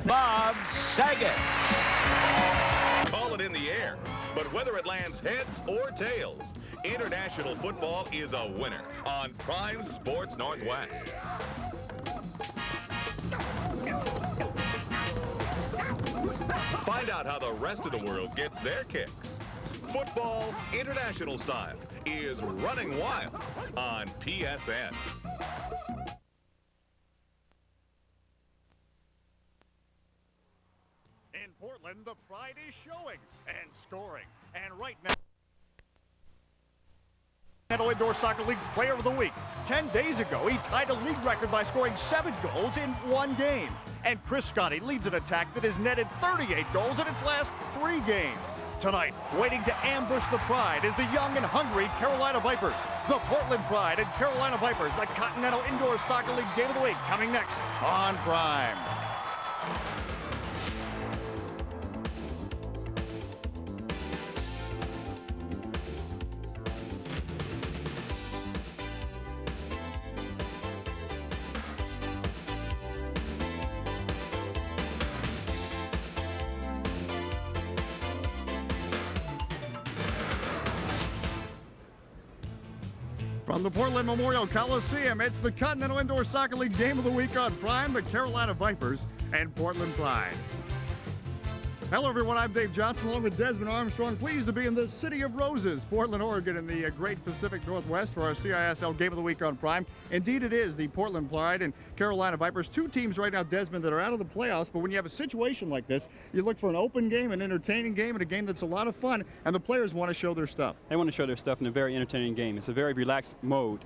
Bob Saget. Call it in the air, but whether it lands heads or tails, international football is a winner on Prime Sports Northwest. Find out how the rest of the world gets their kicks. Football international style is running wild on PSN. In Portland, the Pride is showing and scoring. And right now, Indoor Soccer League Player of the Week. 10 days ago, he tied a league record by scoring 7 goals in one game. And Chris Scotty leads an attack that has netted 38 goals in its last 3 games. Tonight, waiting to ambush the Pride is the young and hungry Carolina Vipers. The Portland Pride and Carolina Vipers, the Continental Indoor Soccer League Game of the Week, coming next on Prime. From the Portland Memorial Coliseum, it's the Continental Indoor Soccer League Game of the Week on Prime, the Carolina Vipers and Portland Pride. Hello, everyone. I'm Dave Johnson, along with Desmond Armstrong. Pleased to be in the City of Roses, Portland, Oregon, in the great Pacific Northwest for our CISL Game of the Week on Prime. Indeed, it is the Portland Pride and Carolina Vipers. 2 teams right now, Desmond, that are out of the playoffs. But when you have a situation like this, you look for an open game, an entertaining game, and a game that's a lot of fun. And the players want to show their stuff. They want to show their stuff in a very entertaining game. It's a very relaxed mode.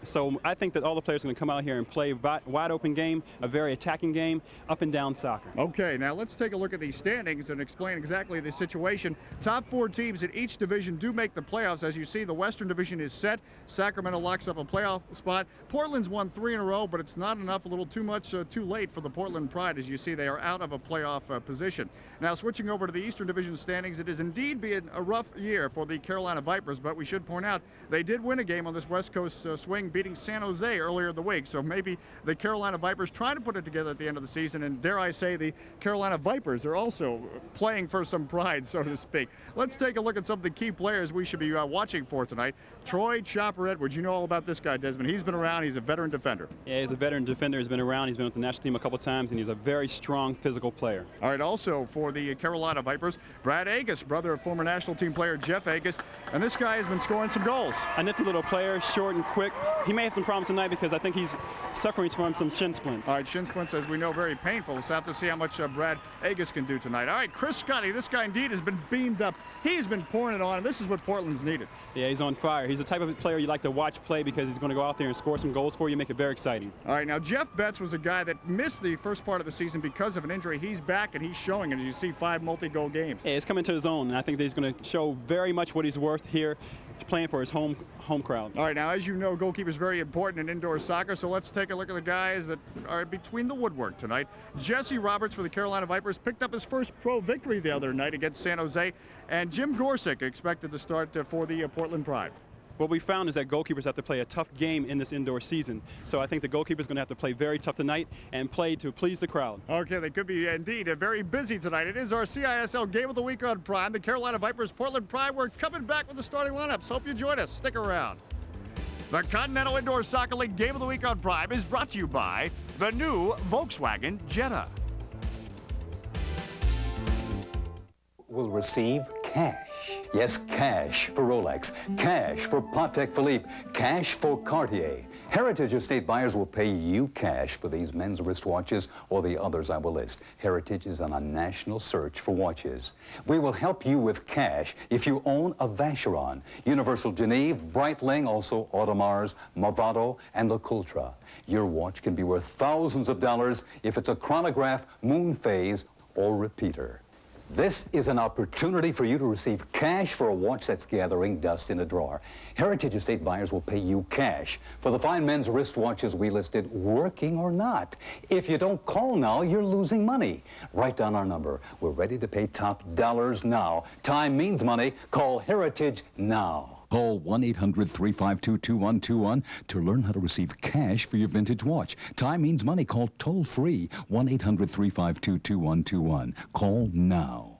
So I think that all the players are going to come out here and play a wide open game, a very attacking game, up and down soccer. Okay, now let's take a look at the standings and explain exactly the situation. Top 4 teams in each division do make the playoffs. As you see, the Western Division is set. Sacramento locks up a playoff spot. Portland's won 3 in a row, but it's not enough, a little too much too late for the Portland Pride. As you see, they are out of a playoff position. Now, switching over to the Eastern Division standings, it has indeed been a rough year for the Carolina Vipers, but we should point out they did win a game on this West Coast swing, beating San Jose earlier in the week. So maybe the Carolina Vipers trying to put it together at the end of the season, and dare I say, the Carolina Vipers are also playing for some pride, so to speak. Let's take a look at some of the key players we should be watching for tonight. Troy Chopper Edwards, you know all about this guy, Desmond. He's been around. He's a veteran defender. Yeah, he's a veteran defender. He's been around. He's been with the national team a couple times, and he's a very strong physical player. All right, also for the Carolina Vipers, Brad Agus, brother of former national team player Jeff Agus, and this guy has been scoring some goals. A nifty little player, short and quick. He may have some problems tonight because I think he's suffering from some shin splints. All right, shin splints, as we know, very painful. We'll have to see how much Brad Agus can do tonight. All right, Chris Scotty, this guy indeed has been beamed up. He's been pouring it on, and this is what Portland's needed. Yeah, he's on fire. He's the type of player you like to watch play because he's going to go out there and score some goals for you, make it very exciting. All right, now Jeff Betts was a guy that missed the first part of the season because of an injury. He's back, and he's showing it. As you see, 5 multi-goal games. Yeah, he's coming to his own, and I think that he's going to show very much what he's worth here, playing for his home crowd. All right, now as you know, goalkeeper is very important in indoor soccer, so let's take a look at the guys that are between the woodwork tonight. Jesse Roberts for the Carolina Vipers picked up his first pro victory the other night against San Jose, and Jim Gorsick expected to start for the Portland Pride. What we found is that goalkeepers have to play a tough game in this indoor season. So I think the goalkeeper's going to have to play very tough tonight and play to please the crowd. Okay, they could be indeed very busy tonight. It is our CISL Game of the Week on Prime. The Carolina Vipers, Portland Pride. We're coming back with the starting lineups. Hope you join us. Stick around. The Continental Indoor Soccer League Game of the Week on Prime is brought to you by the new Volkswagen Jetta. Will receive cash. Yes, cash for Rolex, cash for Patek Philippe, cash for Cartier. Heritage Estate buyers will pay you cash for these men's wristwatches or the others I will list. Heritage is on a national search for watches. We will help you with cash if you own a Vacheron, Universal Geneve, Breitling, also Audemars, Movado, and LeCoultre. Your watch can be worth thousands of dollars if it's a chronograph, moon phase, or repeater. This is an opportunity for you to receive cash for a watch that's gathering dust in a drawer. Heritage Estate buyers will pay you cash for the fine men's wristwatches we listed, working or not. If you don't call now, you're losing money. Write down our number. We're ready to pay top dollars now. Time means money. Call Heritage now. Call 1-800-352-2121 to learn how to receive cash for your vintage watch. Time means money. Call toll-free 1-800-352-2121. Call now.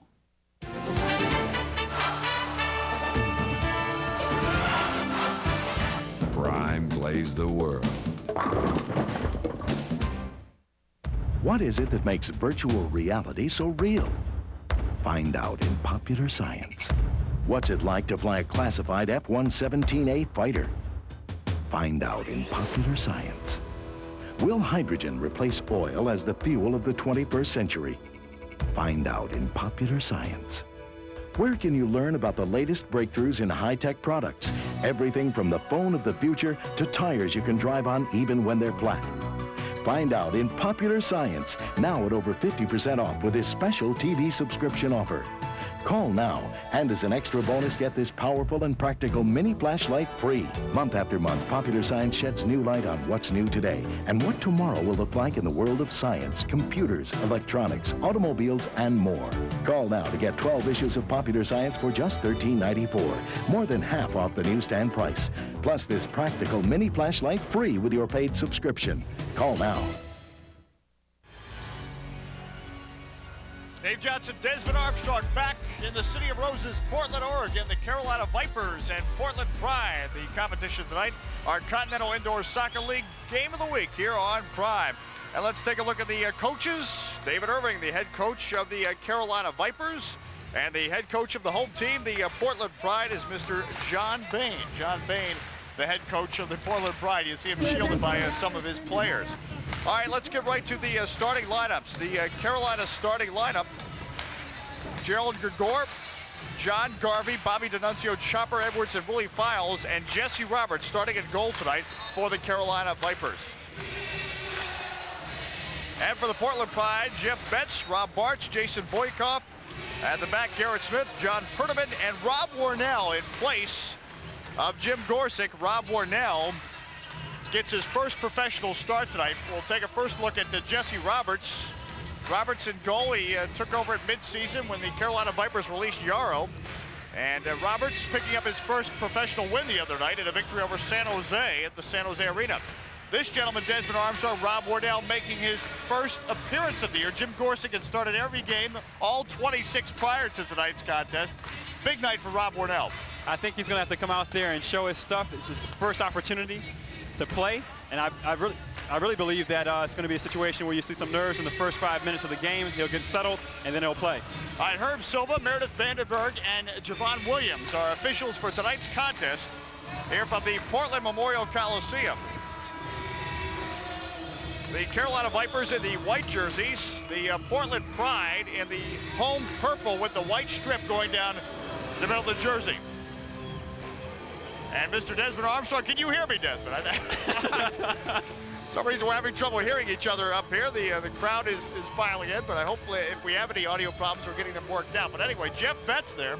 Prime plays the world. What is it that makes virtual reality so real? Find out in Popular Science. What's it like to fly a classified F-117A fighter? Find out in Popular Science. Will hydrogen replace oil as the fuel of the 21st century? Find out in Popular Science. Where can you learn about the latest breakthroughs in high-tech products? Everything from the phone of the future to tires you can drive on even when they're flat. Find out in Popular Science, now at over 50% off with this special TV subscription offer. Call now, and as an extra bonus, get this powerful and practical mini flashlight free. Month after month, Popular Science sheds new light on what's new today and what tomorrow will look like in the world of science, computers, electronics, automobiles, and more. Call now to get 12 issues of Popular Science for just $13.94, more than half off the newsstand price. Plus this practical mini flashlight free with your paid subscription. Call now. Dave Johnson, Desmond Armstrong back in the City of Roses, Portland, Oregon. The Carolina Vipers and Portland Pride, the competition tonight, our Continental Indoor Soccer League Game of the Week here on Prime. And let's take a look at the coaches. David Irving, the head coach of the Carolina Vipers, and the head coach of the home team, the Portland Pride, is Mr. John Bain. John Bain, the head coach of the Portland Pride. You see him shielded by some of his players. All right, let's get right to the starting lineups. The Carolina starting lineup: Gerald Gregor, John Garvey, Bobby D'Annunzio, Chopper Edwards, and Willie Files, and Jesse Roberts starting in goal tonight for the Carolina Vipers. And for the Portland Pride, Jeff Betts, Rob Bartz, Jason Boykoff. At the back, Garrett Smith, John Perdaman, and Rob Warnell in place of Jim Gorsick. Rob Warnell gets his first professional start tonight. We'll take a first look at Jesse Roberts. Roberts in goal. He took over at midseason when the Carolina Vipers released Yarrow. And Roberts picking up his first professional win the other night in a victory over San Jose at the San Jose Arena. This gentleman, Desmond Armstrong, Rob Wardell, making his first appearance of the year. Jim Gorsick had started every game, all 26 prior to tonight's contest. Big night for Rob Wardell. I think he's going to have to come out there and show his stuff. It's his first opportunity to play, and I really believe that it's going to be a situation where you see some nerves in the first 5 minutes of the game. He'll get settled, and then he'll play. All right, Herb Silva, Meredith Vandenberg, and Javon Williams are officials for tonight's contest here from the Portland Memorial Coliseum. The Carolina Vipers in the white jerseys, the Portland Pride in the home purple with the white strip going down the middle of the jersey. And Mr. Desmond Armstrong, can you hear me, Desmond? Some reason we're having trouble hearing each other up here. The crowd is filing in, but hopefully if we have any audio problems, we're getting them worked out. But anyway, Jeff Betts there.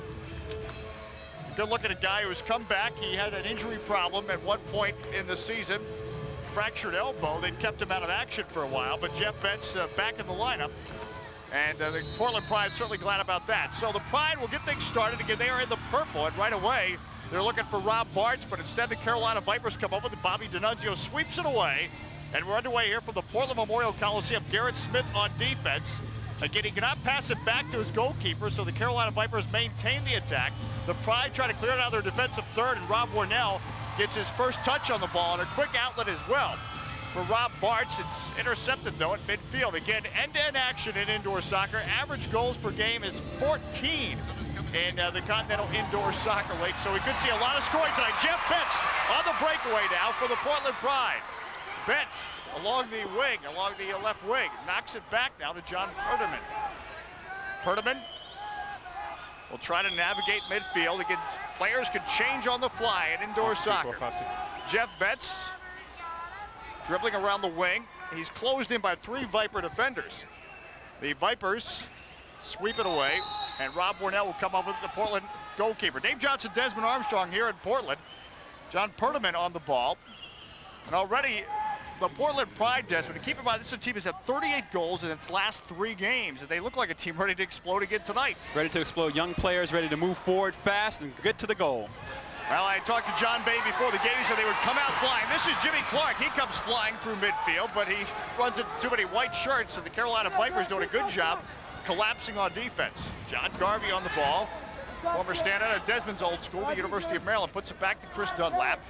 Good looking at a guy who's come back. He had an injury problem at one point in the season. Fractured elbow. They'd kept him out of action for a while, but Jeff Betts back in the lineup. And the Portland Pride certainly glad about that. So the Pride will get things started. Again, they are in the purple, and right away, they're looking for Rob Bartz, but instead the Carolina Vipers come up with it. Bobby D'Annunzio sweeps it away. And we're underway here from the Portland Memorial Coliseum. Garrett Smith on defense. Again, he cannot pass it back to his goalkeeper, so the Carolina Vipers maintain the attack. The Pride try to clear it out of their defensive third, and Rob Warnell gets his first touch on the ball and a quick outlet as well. For Rob Bartz, it's intercepted though at midfield. Again, end-to-end action in indoor soccer. Average goals per game is 14 in the Continental Indoor Soccer League. So we could see a lot of scoring tonight. Jeff Betts on the breakaway now for the Portland Pride. Betts along the wing, along the left wing, knocks it back now to John Perdaman. Perdaman will try to navigate midfield. Again, players can change on the fly in indoor soccer. 4, 5, 6. Jeff Betts dribbling around the wing. He's closed in by 3 Viper defenders. The Vipers sweep it away, and Rob Warnell will come up with the Portland goalkeeper. Dave Johnson, Desmond Armstrong here in Portland. John Perdaman on the ball. And already the Portland Pride, Desmond, keep in mind this is a team that's had 38 goals in its last 3 games, and they look like a team ready to explode again tonight. Ready to explode. Young players ready to move forward fast and get to the goal. Well, I talked to John Bay before the game. He said they would come out flying. This is Jimmy Clark. He comes flying through midfield, but he runs into too many white shirts, and the Carolina Vipers doing a good job collapsing on defense. John Garvey on the ball. Former standout at Desmond's old school, the University of Maryland, puts it back to Chris Dunlap.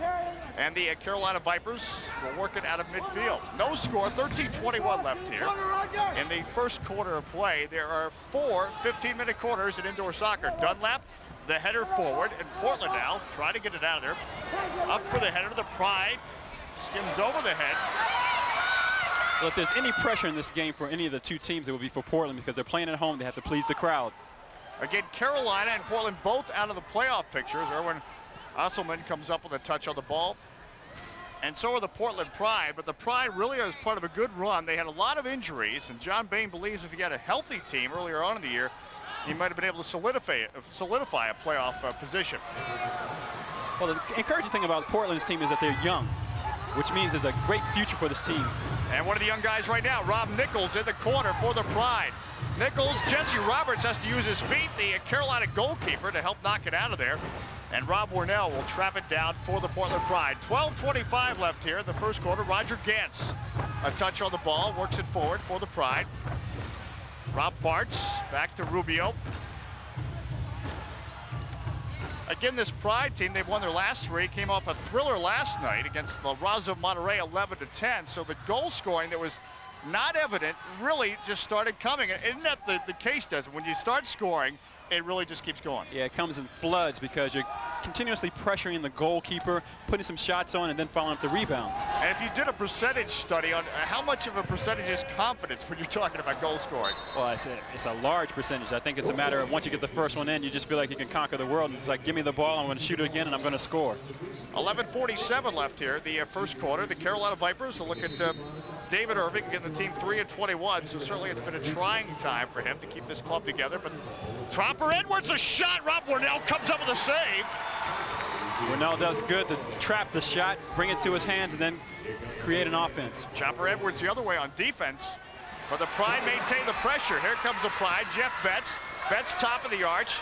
And the Carolina Vipers will work it out of midfield. No score, 13:21 left here. In the first quarter of play, there are 4 15-minute quarters in indoor soccer. Dunlap, the header forward, and Portland now trying to get it out of there. Up for the header, the Pride skims over the head. Well, if there's any pressure in this game for any of the two teams, it will be for Portland because they're playing at home. They have to please the crowd. Again, Carolina and Portland both out of the playoff pictures. Erwin Osselman comes up with a touch on the ball. And so are the Portland Pride, but the Pride really is part of a good run. They had a lot of injuries, and John Bain believes if he had a healthy team earlier on in the year, he might have been able to solidify a playoff position. Well, the encouraging thing about Portland's team is that they're young, which means there's a great future for this team. And one of the young guys right now, Rob Nichols in the corner for the Pride. Nichols, Jesse Roberts has to use his feet, the Carolina goalkeeper, to help knock it out of there. And Rob Warnell will trap it down for the Portland Pride. 12:25 left here in the first quarter. Roger Gantz, a touch on the ball, works it forward for the Pride. Rob Bartz back to Rubio. Again, this Pride team, they've won their last 3, came off a thriller last night against the Raza Monterrey 11-10. So the goal scoring that was not evident really just started coming. Isn't that the case, Desmond? When you start scoring, it really just keeps going. Yeah, it comes in floods because you're continuously pressuring the goalkeeper, putting some shots on, and then following up the rebounds. And if you did a percentage study on how much of a percentage is confidence when you're talking about goal scoring? Well, it's a large percentage. I think it's a matter of once you get the first one in, you just feel like you can conquer the world. And it's like, give me the ball, I'm going to shoot it again, and I'm going to score. 11:47 left here, the first quarter. The Carolina Vipers will look at David Irving, getting the team 3 at 21. So certainly it's been a trying time for him to keep this club together. But Tropper Edwards, a shot. Rob Warnell comes up with a save. Warnell does good to trap the shot, bring it to his hands, and then create an offense. Chopper Edwards the other way on defense. But the Pride maintain the pressure. Here comes the Pride. Jeff Betts. Betts top of the arch.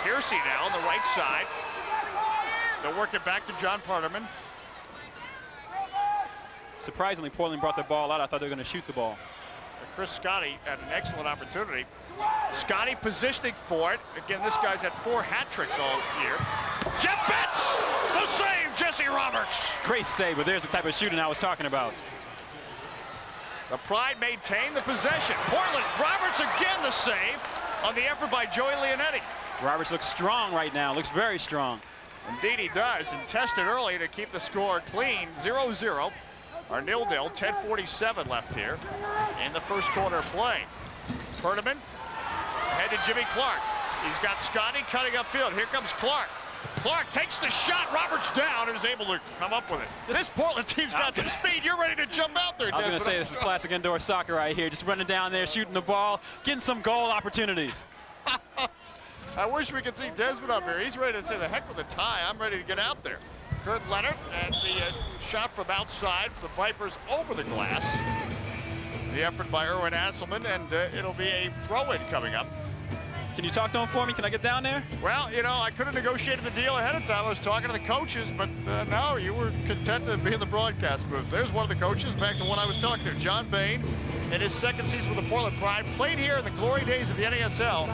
Piercy now on the right side. They'll work it back to John Parterman. Surprisingly, Portland brought the ball out. I thought they were going to shoot the ball. Chris Scotty had an excellent opportunity. Scotty positioning for it. Again, this guy's had 4 hat tricks all year. Jeff Betts, the save, Jesse Roberts. Great save, but there's the type of shooting I was talking about. The Pride maintain the possession. Portland, Roberts again the save on the effort by Joey Leonetti. Roberts looks strong right now, looks very strong. Indeed he does, and tested early to keep the score clean, 0-0. Or 0-0, 10:47 left here in the first quarter of play. Perdaman, ahead to Jimmy Clark. He's got Scotty cutting upfield. Here comes Clark. Clark takes the shot. Roberts down and is able to come up with it. This Portland team's got some speed. You're ready to jump out there, I was going to say, this is classic indoor soccer right here. Just running down there, shooting the ball, getting some goal opportunities. I wish we could see Desmond up here. He's ready to say the heck with the tie. I'm ready to get out there. Kurt Leonard, and the shot from outside for the Vipers over the glass. The effort by Erwin Asselman, and it'll be a throw-in coming up. Can you talk to him for me? Can I get down there? Well, you know, I could have negotiated the deal ahead of time. I was talking to the coaches, but no, you were content to be in the broadcast booth. There's one of the coaches, back to the one I was talking to, John Bain, in his second season with the Portland Pride, played here in the glory days of the NASL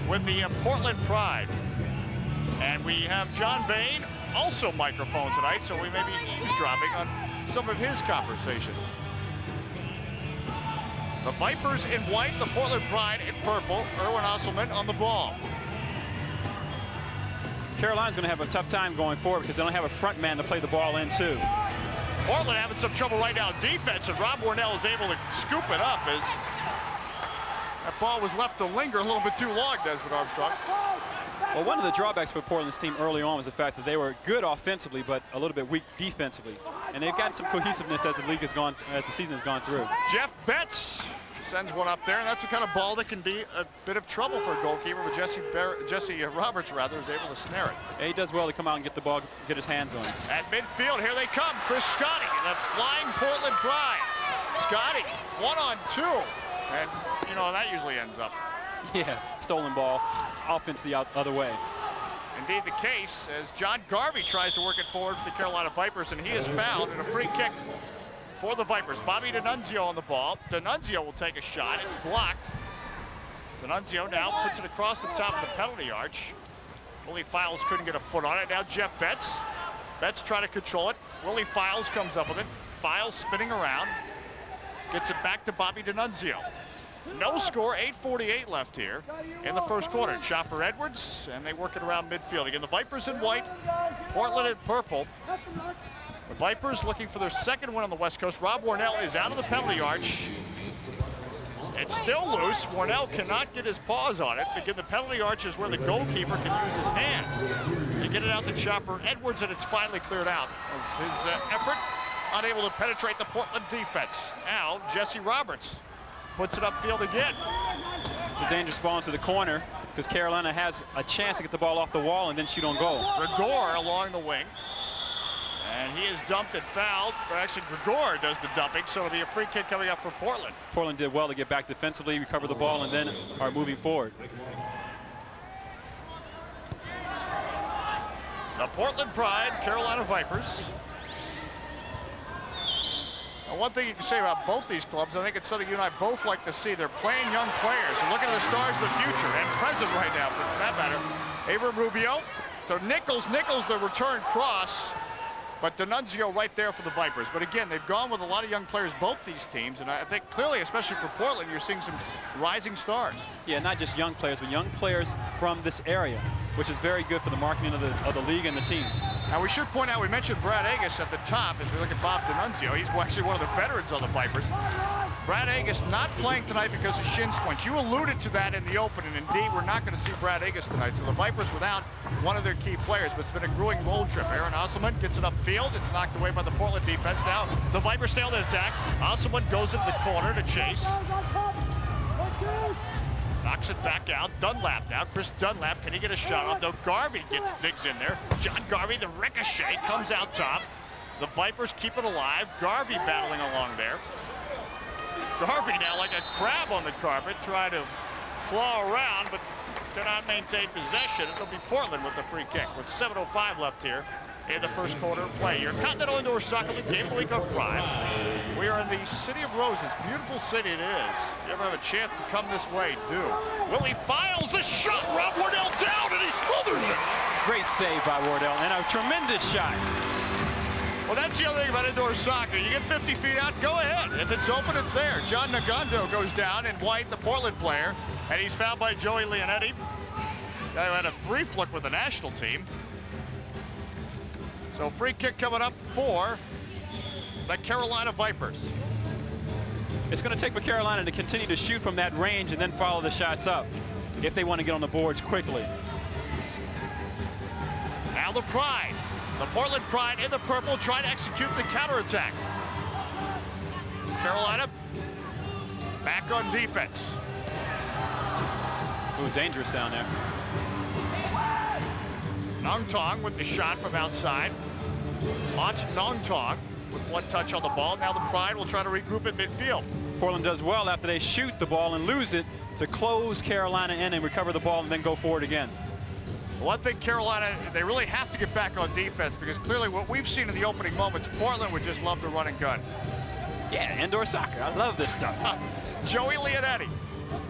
with the Portland Pride. And we have John Bain, also microphone tonight, so we may be eavesdropping on some of his conversations. The Vipers in white, the Portland Pride in purple. Erwin Asselman on the ball. Carolina's going to have a tough time going forward because they don't have a front man to play the ball in too. Portland having some trouble right now on defense, and Rob Warnell is able to scoop it up as that ball was left to linger a little bit too long, Desmond Armstrong. Well, one of the drawbacks for Portland's team early on was the fact that they were good offensively, but a little bit weak defensively. And they've gotten some cohesiveness as the season has gone through. Jeff Betts sends one up there, and that's the kind of ball that can be a bit of trouble for a goalkeeper, but Jesse Roberts, rather, is able to snare it. Yeah, he does well to come out and get the ball, get his hands on it. At midfield, here they come. Chris Scotty, the flying Portland Pride. Scotty, 1-on-2, and, you know, that usually ends up. Yeah, stolen ball, offense the other way. indeed the case as John Garvey tries to work it forward for the Carolina Vipers, and he is fouled in a free kick for the Vipers. Bobby D'Annunzio on the ball. D'Annunzio will take a shot. It's blocked. D'Annunzio now puts it across the top of the penalty arch. Willie Files couldn't get a foot on it. Now Jeff Betts. Betts trying to control it. Willie Files comes up with it. Files spinning around. Gets it back to Bobby D'Annunzio. No score, 8:48 left here in the first quarter. Chopper Edwards, and they work it around midfield. Again, the Vipers in white, Portland in purple. The Vipers looking for their second win on the West Coast. Rob Warnell is out of the penalty arch. It's still loose. Warnell cannot get his paws on it. Again, the penalty arch is where the goalkeeper can use his hands. They get it out to Chopper Edwards, and it's finally cleared out. As his effort unable to penetrate the Portland defense. Now, Jesse Roberts puts it upfield again. It's a dangerous ball into the corner because Carolina has a chance to get the ball off the wall and then shoot on goal. Gregor along the wing. And he is dumped and fouled. But actually, Gregor does the dumping, so it'll be a free kick coming up for Portland. Portland did well to get back defensively, recover the ball, and then are moving forward. The Portland Pride, Carolina Vipers. Now, one thing you can say about both these clubs, I think it's something you and I both like to see. They're playing young players and looking at the stars of the future and present right now, for that matter. Abram Rubio to Nichols, the return cross. But D'Annunzio right there for the Vipers. But again, they've gone with a lot of young players, both these teams. And I think clearly, especially for Portland, you're seeing some rising stars. Yeah, not just young players, but young players from this area, which is very good for the marketing of the league and the team. Now, we should point out, we mentioned Brad Agus at the top as we look at Bob D'Annunzio. He's actually one of the veterans on the Vipers. Brad Agus not playing tonight because of shin splints. You alluded to that in the open, and indeed, we're not going to see Brad Agus tonight. So the Vipers without one of their key players, but it's been a grueling road trip. Aaron Osselman gets it upfield. It's knocked away by the Portland defense. Now the Vipers stay on the attack. Osselman goes into the corner to chase. Knocks it back out. Dunlap now. Chris Dunlap, can he get a shot off? No, Garvey digs in there. John Garvey, the ricochet, comes out top. The Vipers keep it alive. Garvey battling along there. Garvey now like a crab on the carpet, trying to claw around, but cannot maintain possession. It'll be Portland with the free kick with 7:05 left here in the first quarter of play. Your Continental Indoor Soccer League Game of the Week on Prime. We are in the City of Roses. Beautiful city it is. If you ever have a chance to come this way, do. Willie Files the shot. Rob Wardell down, and he smothers it. Great save by Wardell, and a tremendous shot. Well, that's the other thing about indoor soccer. You get 50 feet out, go ahead. If it's open, it's there. John Nagando goes down in white, the Portland player, and he's fouled by Joey Leonetti. Guy who had a brief look with the national team. So free kick coming up for the Carolina Vipers. It's going to take for Carolina to continue to shoot from that range and then follow the shots up if they want to get on the boards quickly. Now the Pride. The Portland Pride in the purple trying to execute the counterattack. Carolina back on defense. Ooh, dangerous down there. Nong Tong with the shot from outside. Launch Nong Tong with one touch on the ball. Now the Pride will try to regroup at midfield. Portland does well after they shoot the ball and lose it to close Carolina in and recover the ball and then go forward again. One thing Carolina, they really have to get back on defense because clearly what we've seen in the opening moments, Portland would just love to run and gun. Yeah, indoor soccer. I love this stuff. Joey Leonetti.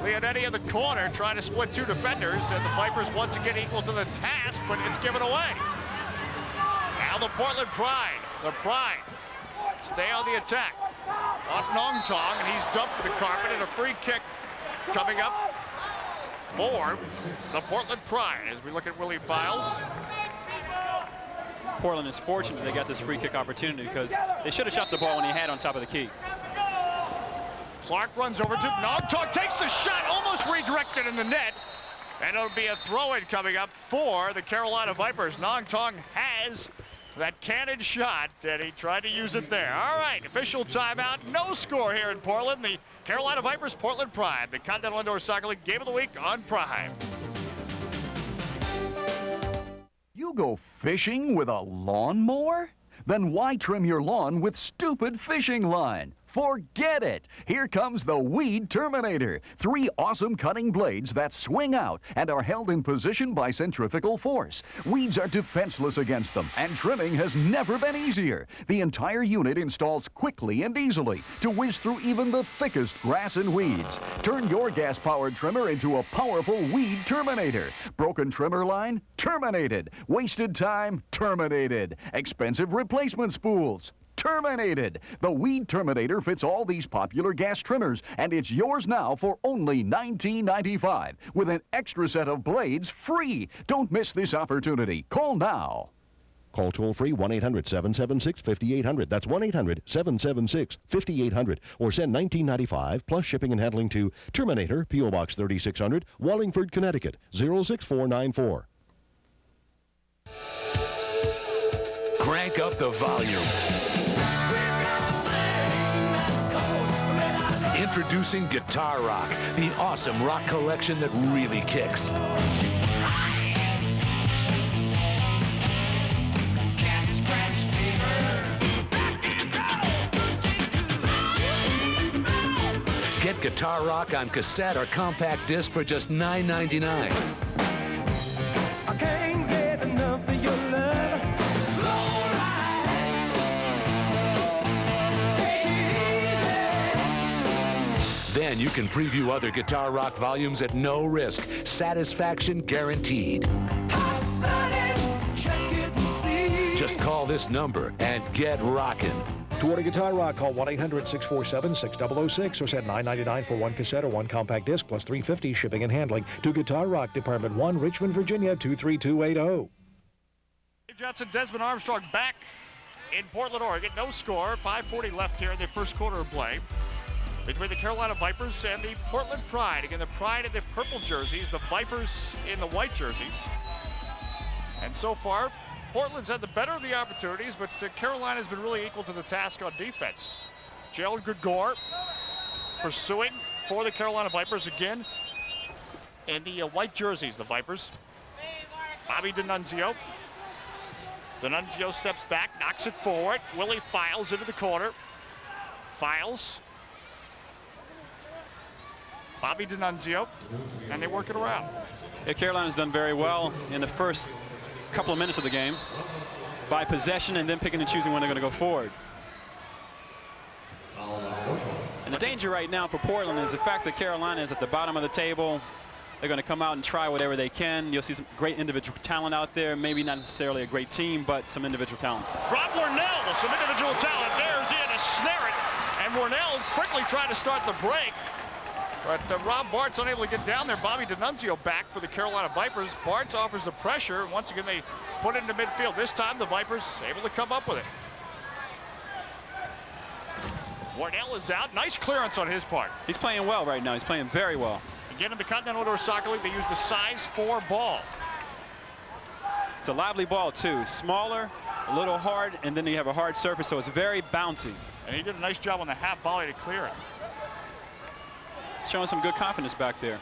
Leonetti in the corner trying to split two defenders, and the Vipers once again equal to the task, but it's given away. Now the Portland Pride. The Pride stay on the attack. On Nong Tong, and he's dumped to the carpet, and a free kick coming up for the Portland Pride as we look at Willie Files. Portland is fortunate they got this free kick opportunity because they should have shot the ball when he had on top of the key. Clark runs over to Nong Tong, takes the shot, almost redirected in the net. And it'll be a throw-in coming up for the Carolina Vipers. Nong Tong has that cannon shot, and he tried to use it there. All right, official timeout. No score here in Portland. The Carolina Vipers, Portland Pride, the Continental Indoor Soccer League Game of the Week on Prime. You go fishing with a lawnmower? Then why trim your lawn with stupid fishing line? Forget it. Here comes the Weed Terminator. 3 awesome cutting blades that swing out and are held in position by centrifugal force. Weeds are defenseless against them, and trimming has never been easier. The entire unit installs quickly and easily to whiz through even the thickest grass and weeds. Turn your gas-powered trimmer into a powerful Weed Terminator. Broken trimmer line? Terminated. Wasted time? Terminated. Expensive replacement spools? Terminated. The Weed Terminator fits all these popular gas trimmers, and it's yours now for only $19.95 with an extra set of blades free. Don't miss this opportunity. Call now. Call toll-free 1-800-776-5800. That's 1-800-776-5800. Or send $19.95 plus shipping and handling to Terminator, P.O. Box 3600, Wallingford, Connecticut, 06494. Crank up the volume. Introducing Guitar Rock, the awesome rock collection that really kicks. Get Guitar Rock on cassette or compact disc for just $9.99. I can't get enough of your love. So take it easy. Then you can preview other Guitar Rock volumes at no risk. Satisfaction guaranteed. Check it and see. Just call this number and get rockin'. To order Guitar Rock, call 1-800-647-6006 or send $9.99 for 1 cassette or 1 compact disc plus $3.50 shipping and handling to Guitar Rock, Department 1, Richmond, Virginia 23280. Dave Johnson, Desmond Armstrong back in Portland, Oregon. No score. 5:40 left here in the first quarter of play between the Carolina Vipers and the Portland Pride. Again, the Pride in the purple jerseys, the Vipers in the white jerseys. And so far, Portland's had the better of the opportunities, but Carolina's been really equal to the task on defense. Jalen Gregor pursuing for the Carolina Vipers again in the white jerseys, the Vipers. Bobby D'Annunzio. D'Annunzio steps back, knocks it forward. Willie Files into the corner. Files. Bobby D'Annunzio, and they work it around. Yeah, Carolina's done very well in the first couple of minutes of the game by possession and then picking and choosing when they're going to go forward. And the danger right now for Portland is the fact that Carolina is at the bottom of the table. They're going to come out and try whatever they can. You'll see some great individual talent out there. Maybe not necessarily a great team, but some individual talent. Rob Warnell with some individual talent. There's in to snare it. And Warnell quickly trying to start the break. But Rob Bart's unable to get down there. Bobby D'Annunzio back for the Carolina Vipers. Bart's offers the pressure. And once again, they put it into midfield. This time, the Vipers able to come up with it. Warnell is out. Nice clearance on his part. He's playing well right now. He's playing very well. Again, in the Continental Indoor Soccer League, they use the size 4 ball. It's a lively ball, too. Smaller, a little hard, and then you have a hard surface, so it's very bouncy. And he did a nice job on the half volley to clear it. Showing some good confidence back there.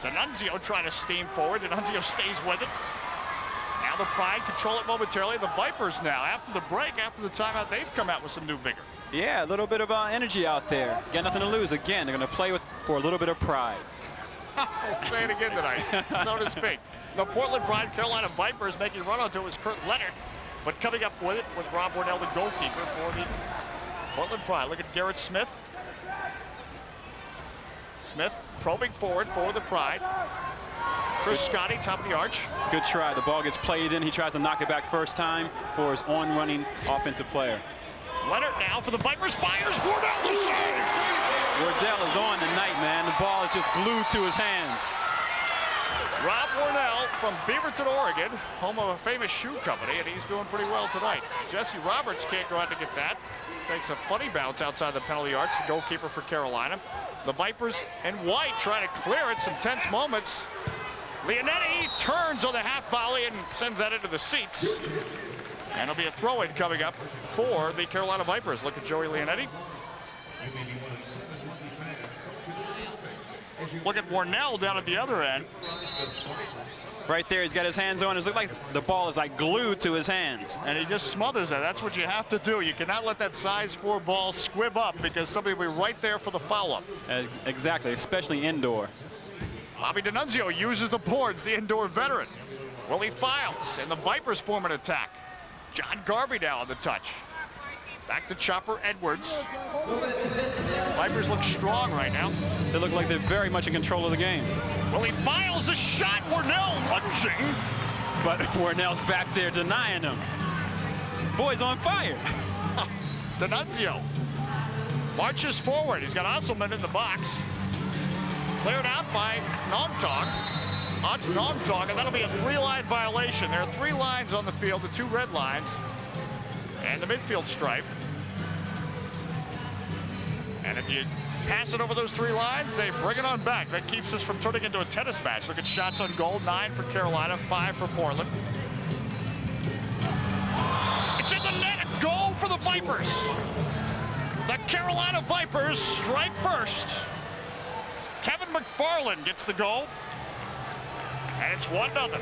D'Annunzio trying to steam forward. D'Annunzio stays with it. Now the Pride control it momentarily. The Vipers now, after the break, after the timeout, they've come out with some new vigor. Yeah, a little bit of energy out there. Got nothing to lose. Again, they're going to play for a little bit of pride. I'll say it again tonight, so to speak. The Portland Pride Carolina Vipers making a run onto it was Kurt Leonard, but coming up with it was Rob Warnell, the goalkeeper for the Portland Pride. Look at Garrett Smith. Smith probing forward for the Pride. Chris Scotty, top of the arch. Good try. The ball gets played in. He tries to knock it back first time for his on-running offensive player. Leonard now for the Vipers. Fires. Wardell the save. Wardell is on tonight, man. The ball is just glued to his hands. Rob Warnell from Beaverton, Oregon, home of a famous shoe company, and he's doing pretty well tonight. Jesse Roberts can't go out to get that. Takes a funny bounce outside the penalty arch, the goalkeeper for Carolina. The Vipers and White trying to clear it, some tense moments. Leonetti turns on the half volley and sends that into the seats. And it'll be a throw-in coming up for the Carolina Vipers. Look at Joey Leonetti. Look at Warnell down at the other end. right there. He's got his hands on it. It looks like the ball is like glued to his hands. And he just smothers it. That's what you have to do. You cannot let that size 4 ball squib up because somebody will be right there for the foul-up. Exactly, especially indoor. Bobby D'Annunzio uses the boards, the indoor veteran. Willie Files, and the Vipers form an attack. John Garvey now on the touch. Back to Chopper Edwards. Vipers look strong right now. They look like they're very much in control of the game. Willie Files, a shot. Warnell lunging. But Warnell's back there denying him. Boy's on fire. D'Annunzio marches forward. He's got Osselman in the box. Cleared out by Nongtong. On to Nongtong, and that'll be a 3-line violation. There are 3 lines on the field, the 2 red lines, and the midfield stripe. And if you pass it over those 3 lines, they bring it on back. That keeps us from turning into a tennis match. Look at shots on goal, 9 for Carolina, 5 for Portland. It's in the net, a goal for the Vipers. The Carolina Vipers strike first. Kevin McFarland gets the goal. And it's 1-0.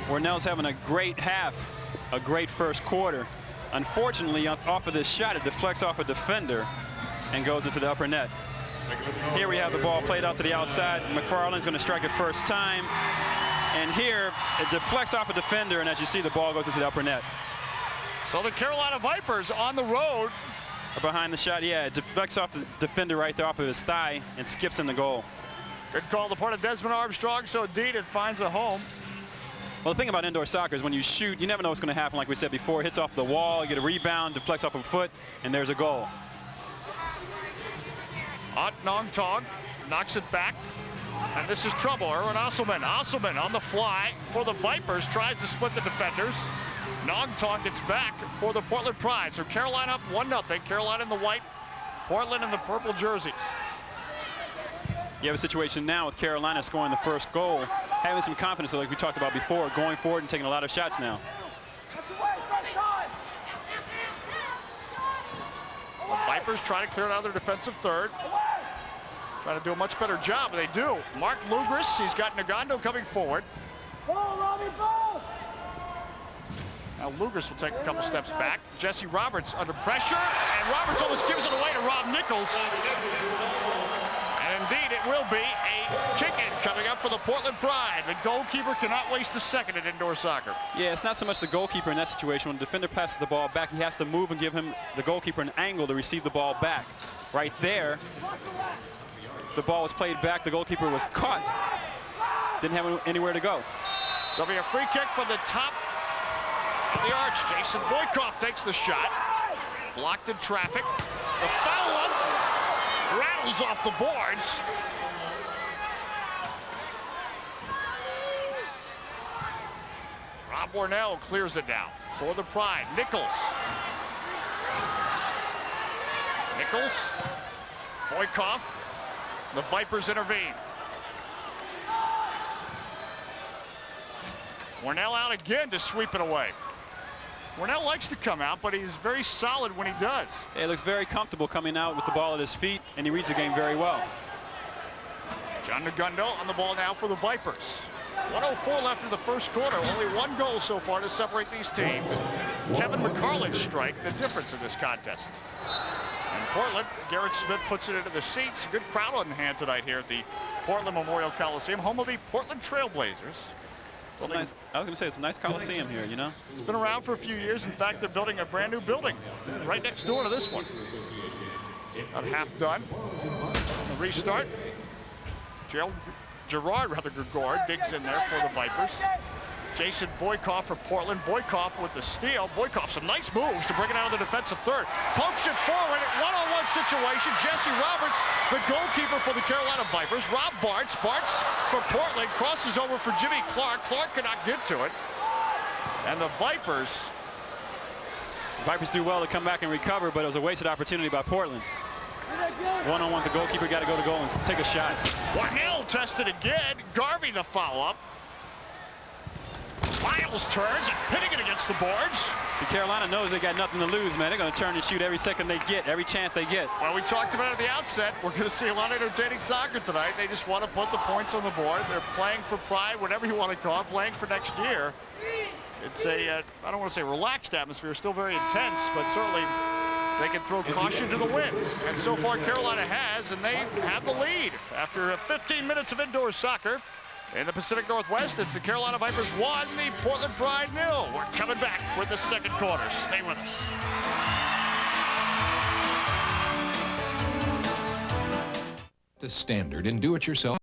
Warnell's having a great half, a great first quarter. Unfortunately, off of this shot, it deflects off a defender and goes into the upper net. Here we have the ball played out to the outside. McFarland's going to strike it first time. And here, it deflects off a defender, and as you see, the ball goes into the upper net. So the Carolina Vipers on the road. Behind the shot, yeah, it deflects off the defender right there off of his thigh and skips in the goal. Good call, the part of Desmond Armstrong, so indeed it finds a home. Well, the thing about indoor soccer is when you shoot, you never know what's going to happen. Like we said before, it hits off the wall, you get a rebound, deflects off a foot, and there's a goal. Nongtong knocks it back, and this is trouble. Erwin Osselman. Osselman on the fly for the Vipers, tries to split the defenders. Nongtong gets back for the Portland Pride. So Carolina up 1-0. Carolina in the white, Portland in the purple jerseys. You have a situation now with Carolina scoring the first goal, having some confidence, like we talked about before, going forward and taking a lot of shots now. The Vipers try to clear it out of their defensive third. Trying to do a much better job, but they do. Mark Lugris, he's got Nagando coming forward. Now Lugris will take a couple steps back. Jesse Roberts under pressure, and Roberts almost gives it away to Rob Nichols. And indeed, it will be a kick-in coming up for the Portland Pride. The goalkeeper cannot waste a second in indoor soccer. Yeah, it's not so much the goalkeeper in that situation. When the defender passes the ball back, he has to move and give him, the goalkeeper, an angle to receive the ball back. Right there, the ball was played back. The goalkeeper was caught. Didn't have anywhere to go. So it'll be a free kick from the top of the arch. Jason Boykoff takes the shot. Blocked in traffic. The foul one rattles off the boards. Rob Warnell clears it now for the Pride. Nichols. Boykoff. The Vipers intervene. Warnell out again to sweep it away. Warnell likes to come out, but he's very solid when he does. He looks very comfortable coming out with the ball at his feet, and he reads the game very well. John Nagando on the ball now for the Vipers. 1:04 left in the first quarter. Only 1 goal so far to separate these teams. Kevin McCarlin's strike, the difference in this contest. And Portland, Garrett Smith puts it into the seats. Good crowd on hand tonight here at the Portland Memorial Coliseum, home of the Portland Trailblazers. It's nice. I was going to say, it's a nice Coliseum here, you know? It's been around for a few years. In fact, they're building a brand new building right next door to this one. About half done. The restart. Gerard Gregor digs in there for the Vipers. Jason Boykoff for Portland. Boykoff with the steal. Boykoff, some nice moves to bring it out of the defensive third. Pokes it forward at one-on-one situation. Jesse Roberts, the goalkeeper for the Carolina Vipers. Rob Bartz. Bartz for Portland crosses over for Jimmy Clark. Clark cannot get to it. And the Vipers do well to come back and recover, but it was a wasted opportunity by Portland. One-on-one, the goalkeeper got to go to goal and take a shot. Warnell tested again. Garvey the follow-up. Miles turns and hitting it against the boards. See, Carolina knows they got nothing to lose, man. They're going to turn and shoot every second they get, every chance they get. Well, we talked about it at the outset. We're going to see a lot of entertaining soccer tonight. They just want to put the points on the board. They're playing for pride, whatever you want to call it, playing for next year. It's a, I don't want to say relaxed atmosphere, still very intense, but certainly they can throw caution to the wind. And so far, Carolina has, and they have the lead. After 15 minutes of indoor soccer in the Pacific Northwest, it's the Carolina Vipers 1, the Portland Pride 0. We're coming back with the second quarter. Stay with us. The standard in do-it-yourself.